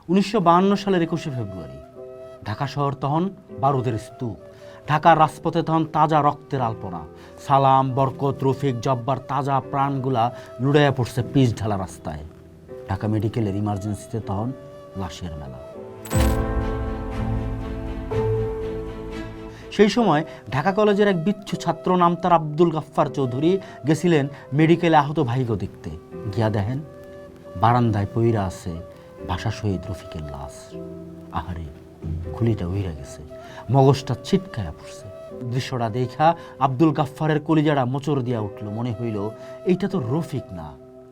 1952 সালের 21শে ফেব্রুয়ারি ঢাকা শহর তখন বারুদের স্তূপ। ঢাকার রাজপথে তখন তাজা রক্তের আলপনা। সালাম, বরকত, রফিক, জব্বার তাজা প্রাণগুলা লুড়াইয়া পড়ছে পিচ ঢালা রাস্তায়। ঢাকা মেডিকেলের ইমার্জেন্সিতে তখন লাশের মেলা। সেই সময় ঢাকা কলেজের এক বিচ্ছু ছাত্র নাম তার আব্দুল গাফফার চৌধুরী গেছিলেন মেডিকেলে আহত ভাইগো দেখতে। গিয়া দেখেন বারান্দায় পইরা আছে ভাষা শহীদ রফিকের লাশ। আহারে, খুলিটা উইরা গেছে, মগজটা ছিটকায়া পড়ছে। দৃশ্যটা দেখা আব্দুল গাফফারের কলিজাটা মোচড় দিয়া উঠল। মনে হইল এইটা তো রফিক না,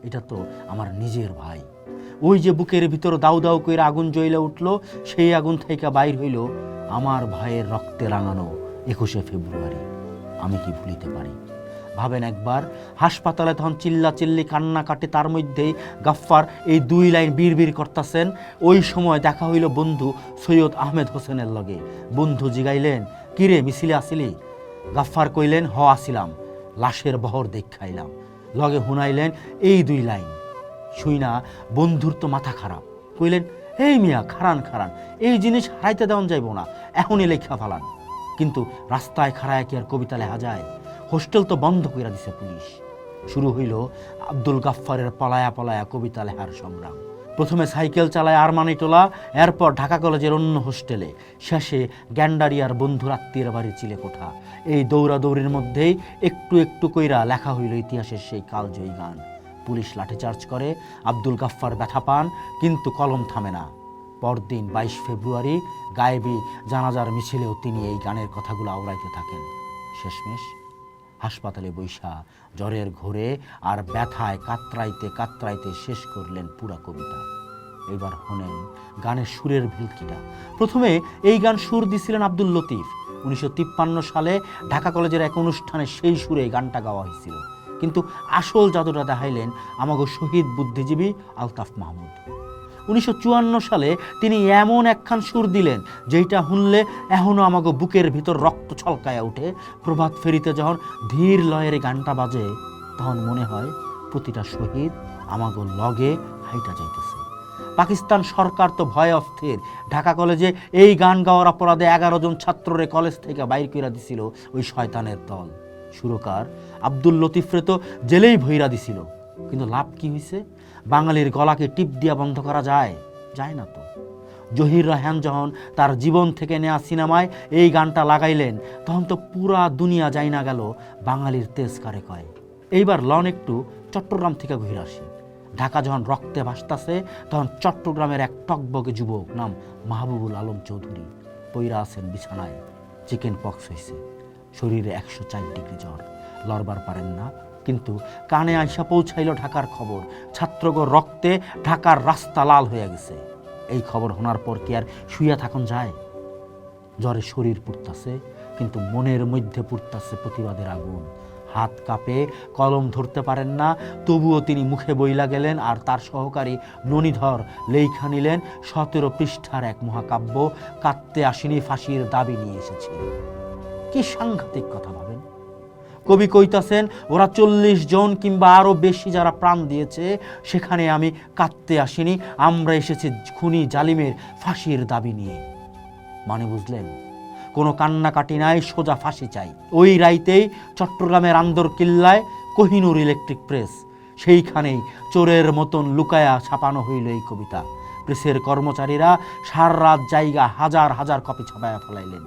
এটা তো আমার নিজের ভাই। ওই যে বুকের ভিতর দাউ দাউ কইরা আগুন জ্বইলা উঠল, সেই আগুন থেকে বাইর হইল আমার ভাইয়ের রক্তে রাঙানো 21শে ফেব্রুয়ারি। আমি কি ভুলিতে পারি? ভাবেন একবার, হাসপাতালে তখন চিল্লা চিল্লি কান্না কাটে, তার মধ্যেই গাফফার এই 2 লাইন বিড়বিড় করতেছেন। ওই সময় দেখা হইল বন্ধু সৈয়দ আহমেদ হোসেনের লগে। বন্ধু জিগাইলেন, কিরে মিছিলে আসিলি? গাফফার কইলেন, হ আসিলাম, লাশের বহর দেখাইলাম। লগে হুনাইলেন এই 2 লাইন। শুইনা বন্ধুর তো মাথা খারাপ। কইলেন, এই মিয়া খারান খারান, এই জিনিস হারাইতে দেওয়া যাইব না, এখনই লেখা ফালান। কিন্তু রাস্তায় খাড়ায় কি আর কবিতা লেখা যায়? হোস্টেল তো বন্ধ করে দিছে পুলিশ। শুরু হইল আব্দুল গাফফারের পলায়া পলায়া কবিতা লেখার সংগ্রাম। প্রথমে সাইকেল চালায় আরমানিটোলা, এরপর ঢাকা কলেজের অন্য হোস্টেলে, শেষে গ্যান্ডারিয়ার বন্ধুর আত্মীয়ের বাড়ি চিলেকোঠা। এই দৌড়াদৌড়ির মধ্যেই একটু একটু কইরা লেখা হইল ইতিহাসের সেই কালজয়ী গান। পুলিশ লাঠিচার্জ করে, আব্দুল গাফফার ব্যথা পান, কিন্তু কলম থামে না। পরদিন 22 ফেব্রুয়ারি গায়েবী জানাজার মিছিলেও তিনি এই গানের কথাগুলো আওড়াইতে থাকেন। শেষমেশ হাসপাতালে বৈশা জ্বরের ঘোরে আর ব্যথায় কাতরাইতে কাতরাইতে শেষ করলেন পুরা কবিতা। এইবার শোনেন গানের সুরের ভেলকিটা। প্রথমে এই গান সুর দিছিলেন আব্দুল লতিফ। 1953 সালে ঢাকা কলেজের এক অনুষ্ঠানে সেই সুরে গানটা গাওয়া হয়েছিল। কিন্তু আসল জাদুটা দেখাইলেন আমাগো শহীদ বুদ্ধিজীবী আলতাফ মাহমুদ। 1954 সালে তিনি এমন একখান সুর দিলেন যেইটা শুনলে এখনো আমাগো বুকের ভিতর রক্ত ছলকায়া উঠে। প্রভাত ফেরিতে যখন ধীর লয়ের গানটা বাজে, তখন মনে হয় প্রতিটা শহীদ আমাগো লগে হাইটা যাইতেছে। পাকিস্তান সরকার তো ভয় অস্থির। ঢাকা কলেজে এই গান গাওয়ার অপরাধে 11 জন ছাত্ররে কলেজ থেকে বাইর কইরা দিছিল ওই শয়তানের দল। সুরকার আব্দুল লতিফরে তো জেলেই ভইরা দিছিল। কিন্তু লাভ কি হইছে? বাঙালির গলাকে টিপ দিয়া বন্ধ করা যায়? যায় না তো। জহির রায়হান যখন তার জীবন থেকে নেয়া সিনেমায় এই গানটা লাগাইলেন, তখন তো পুরা দুনিয়া যাই না গেল বাঙালির তেজ কারে কয়। এইবার লন একটু চট্টগ্রাম থেকে ঘুরে আসি। ঢাকা যখন রক্তে ভাসতাছে, তখন চট্টগ্রামের এক টকবকে যুবক নাম মাহবুবুল আলম চৌধুরী পইরা আছেন বিছানায়। চিকেন পক্স হয়েছে, শরীরে 104 ডিগ্রি জ্বর, লড়বার পারেন না। কিন্তু কানে আইসা পৌঁছাইল ঢাকার খবর, ছাত্রগর রক্তে ঢাকার রাস্তা লাল হয়ে গেছে। এই খবর শোনার পর কি আর শুইয়া থাকুন যায়? জ্বরে শরীর পুড়তাছে, কিন্তু মনের মধ্যে পুড়তাছে প্রতিবাদের আগুন। হাত কাঁপে, কলম ধরতে পারেন না, তবুও তিনি মুখে বইলা গেলেন। আর তার সহকারী ননীধর লেখা নিলেন 17 পৃষ্ঠার এক মহাকাব্য, কাঁদতে আসিনি, ফাঁসির দাবি নিয়ে এসেছি। কি সাংঘাতিক কথা ভাবেন। কবি কইতাছেন ওরা 40 জন কিংবা আরো বেশি যারা প্রাণ দিয়েছে, সেখানে আমি কাঁদতে আসিনি, আমরা এসেছি খুনি জালিমের ফাঁসির দাবি নিয়ে। মানে বুঝলেন? কোনো কান্নাকাটি নাই, সোজা ফাঁসি চাই। ওই রাইতেই চট্টগ্রামের আন্দর কিল্লায় কোহিনুর ইলেকট্রিক প্রেস, সেইখানেই চোরের মতন লুকায়া ছাপানো হইল এই কবিতা। প্রেসের কর্মচারীরা সারা রাত জায়গা হাজার হাজার কপি ছাপায়া ফেলাইলেন।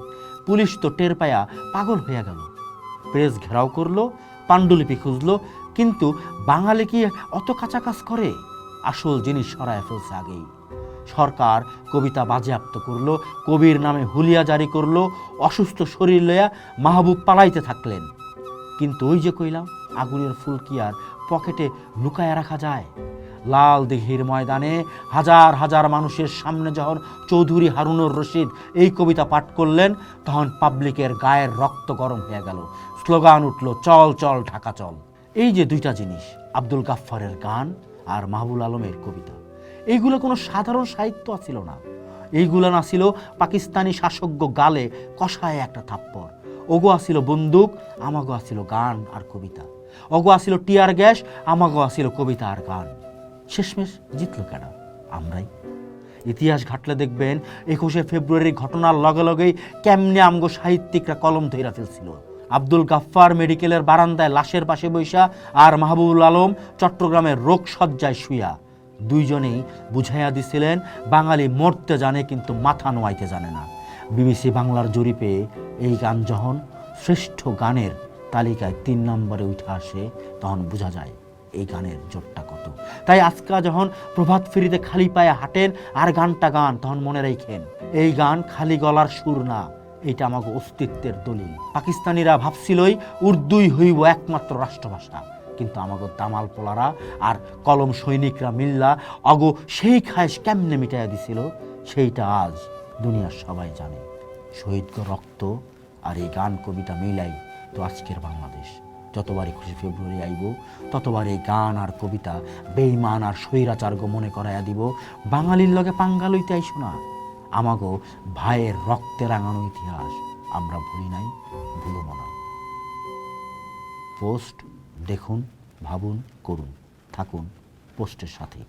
পুলিশ তো টের পায়া পাগল হইয়া গেল। প্রেস ঘেরাও করলো, পাণ্ডুলিপি খুঁজলো, কিন্তু বাঙালি কি অত কাঁচা কাজ করে? আসল জিনিস সরায় ফেলছে আগেই। সরকার কবিতা বাজেয়াপ্ত করলো, কবির নামে হুলিয়া জারি করলো, অসুস্থ শরীর লইয়া মাহবুব পালাইতে থাকলেন। কিন্তু ওই যে কইলাম, আগুনের ফুল কি আর পকেটে লুকায়া রাখা যায়? লাল দিঘির ময়দানে হাজার হাজার মানুষের সামনে যখন চৌধুরী হারুনুর রশিদ এই কবিতা পাঠ করলেন, তখন পাবলিকের গায়ের রক্ত গরম হয়ে গেল। স্লোগান উঠল, চল চল ঢাকা চল। এই যে দুইটা জিনিস, আব্দুল গাফফারের গান আর মাহবুবুল আলমের কবিতা, এইগুলো কোনো সাধারণ সাহিত্য ছিল না। এইগুলো না ছিল পাকিস্তানি শাসকগ গালে কষায় একটা থাপ্পড়। ওগো আসিল বন্দুক, আমাগো আসিল গান আর কবিতা। ওগো আসিল টিয়ার গ্যাস, আমাগো আসিল কবিতা আর গান। শেষমেশ জিতল কেডা? আমরাই। ইতিহাস ঘাটলে দেখবেন 21শে ফেব্রুয়ারির ঘটনার লগে লগেই কেমনে আমগো সাহিত্যিকরা কলম ধইরা ফেলছিল। আব্দুল গাফফার মেডিকেলের বারান্দায় লাশের পাশে বৈশা আর মাহবুবুল আলম চট্টগ্রামের রোগশয্যায় শুয়া দুইজনেই বুঝাইয়া দিছিলেন বাঙালি মরতে জানে কিন্তু মাথা নোয়াইতে জানে না। বিবিসি বাংলার জরিপে এই গান যখন শ্রেষ্ঠ গানের তালিকায় 3 নম্বরে উঠে আসে তখন বোঝা যায় এই গানের জোরটা কত। তাই আজকা যখন প্রভাত ফেরিতে খালি পায়ে হাঁটেন আর গানটা গান, তখন মনে রাখেন এই গান খালি গলার সুর না, এটা আমাকে অস্তিত্বের দলিল। পাকিস্তানিরা ভাবছিলই উর্দুই হইব একমাত্র রাষ্ট্রভাষা, কিন্তু আমাকে দামাল পোলারা আর কলম সৈনিকরা মিল্লা অগো সেই খায়েশ কেমনে মিটাইয়া দিছিল সেইটা আজ দুনিয়ার সবাই জানে। শহীদগো রক্ত আর এই গান কবিতা মিলাই তো আজকের বাংলাদেশ। যতবার 21শে ফেব্রুয়ারি আইব ততবার এই গান আর কবিতা বেঈমান আর স্বৈরাচারগো মনে করাইয়া দিব বাঙালির লগে পাঙ্গা লইতে আইসো না। আমাগো ভাইয়ের রক্তে রাঙানো ইতিহাস আমরা ভুলি নাই, ভুলব না। পোস্ট দেখুন, ভাবুন, করুন, থাকুন পোস্টের সাথে।